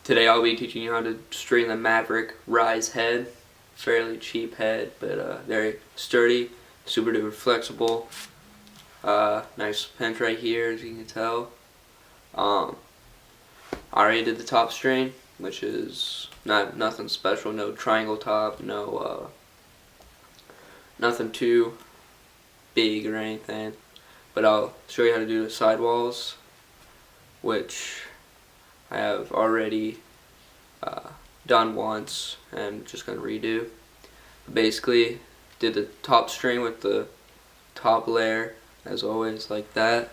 Today I'll be teaching you how to string the Maverick Rise head. Fairly cheap head, but very sturdy, super duper flexible. Nice pinch right here, as you can tell. I already did the top string, which is nothing special. No triangle top, no nothing too big or anything. But I'll show you how to do the sidewalls, which I have already done once and just gonna redo. Basically, did the top string with the top layer as always, like that.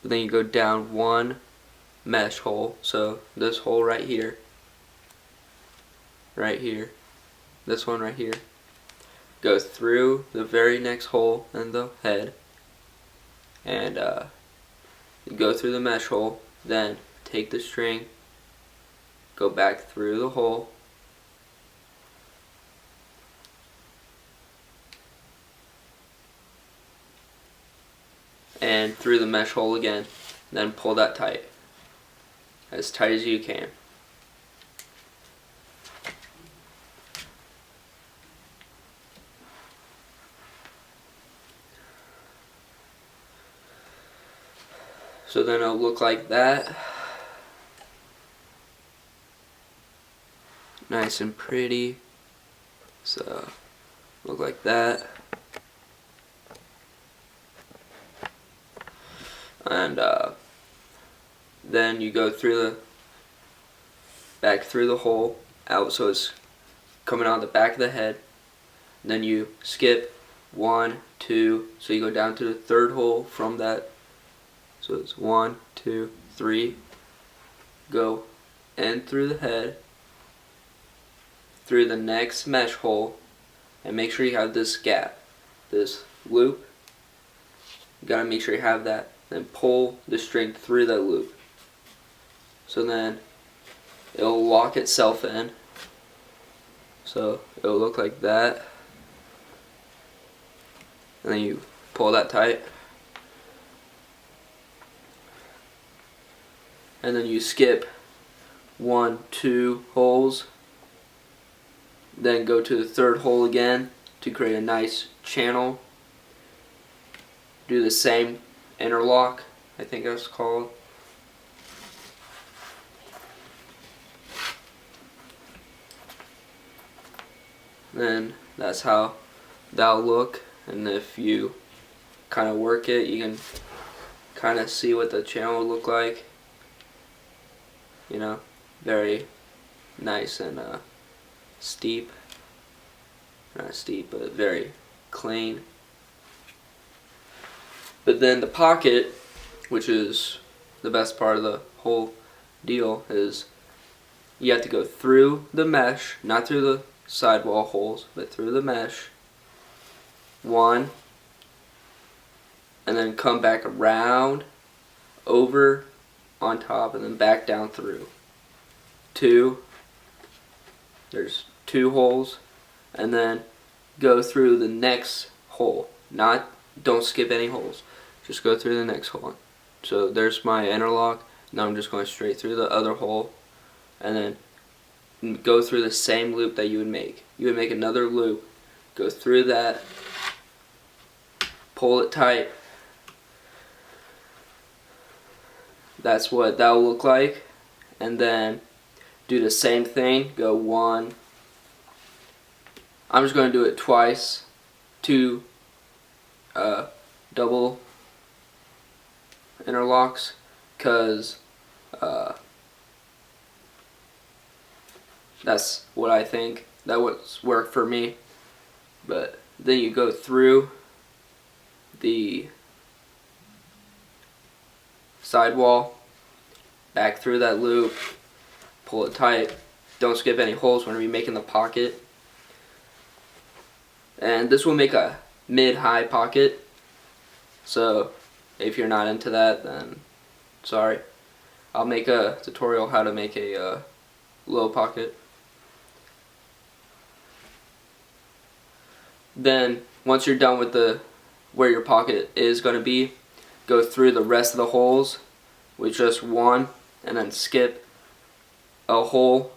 But then you go down one mesh hole. So this hole right here, this one right here. Go through the very next hole in the head, and go through the mesh hole. Then take the string, go back through the hole, and through the mesh hole again. Then pull that tight, as tight as you can. So then it'll look like that. Nice and pretty. So look like that. And then you go through back through the hole out, so it's coming out the back of the head. And then you skip 1, 2, so you go down to the third hole from that. So it's 1, 2, 3. Go in through the head, through the next mesh hole, and make sure you have this gap, this loop. You gotta make sure you have that. Then pull the string through that loop. So then it'll lock itself in. So it'll look like that. And then you pull that tight. And then you skip 1, 2 holes. Then go to the third hole again to create a nice channel. Do the same interlock, I think that's called. Then that's how that'll look. And if you kind of work it, you can kind of see what the channel will look like. You know, very nice and steep. Not steep, but very clean. But then the pocket, which is the best part of the whole deal, is you have to go through the mesh, not through the sidewall holes, but through the mesh. 1, and then come back around, over, on top, and then back down through. 2, there's 2 holes, and then go through the next hole. Don't skip any holes. Just go through the next hole. So there's my interlock. Now I'm just going straight through the other hole, and then go through the same loop that you would make. You would make another loop, go through that, pull it tight. That's what that will look like. And then do the same thing. Go 1. I'm just going to do it twice. 2 double interlocks, because that's what I think. That would work for me. But then you go through the sidewall, back through that loop, pull it tight. Don't skip any holes when you're making the pocket. And this will make a mid-high pocket. So if you're not into that, then sorry. I'll make a tutorial how to make a low pocket. Then once you're done with where your pocket is going to be, go through the rest of the holes with just 1, and then skip a hole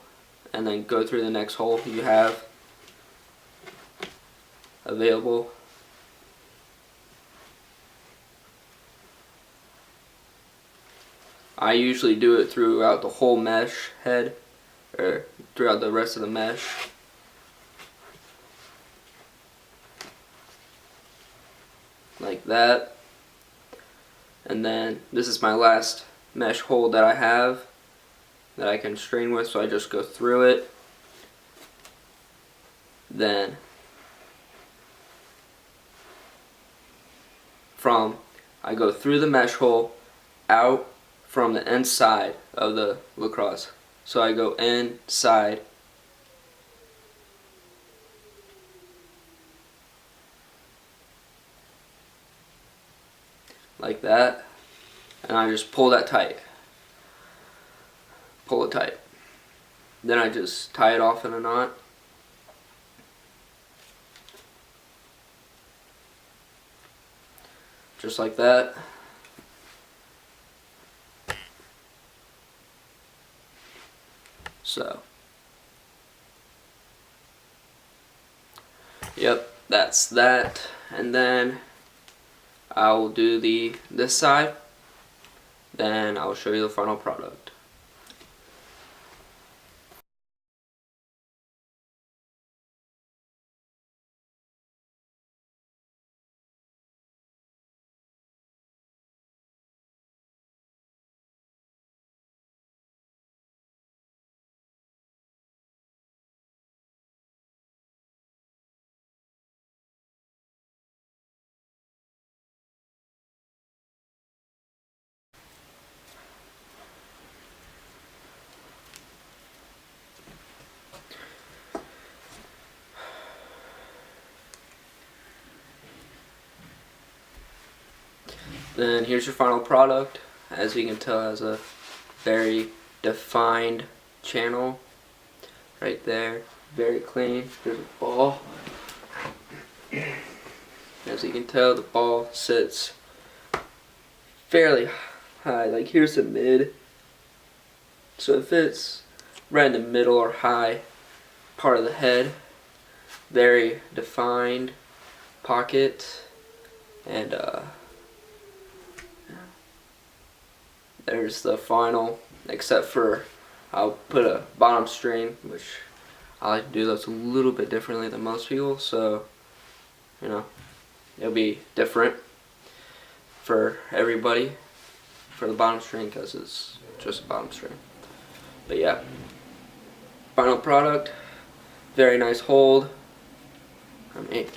and then go through the next hole you have available. I usually do it throughout the whole mesh head, or throughout the rest of the mesh. Like that. And then this is my last mesh hole that I have that I can string with, so I just go through it. Then I go through the mesh hole out from the inside of the lacrosse. So I go inside like that, and I just pull that tight. Pull it tight. Then I just tie it off in a knot. Just like that. So, yep, that's that. And then I will do this side. Then I'll show you the final product. Then here's your final product. As you can tell, it has a very defined channel right there. Very clean. There's a ball. As you can tell, the ball sits fairly high. Like here's the mid. So it fits right in the middle or high part of the head. Very defined pocket. And there's the final, except for I'll put a bottom string, which I like to do that's a little bit differently than most people, so you know, it'll be different for everybody for the bottom string because it's just a bottom string. But yeah, final product, very nice hold. I mean,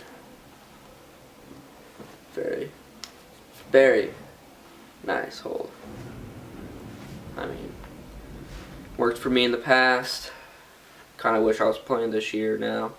very nice hold. I mean, worked for me in the past. Kind of wish I was playing this year now.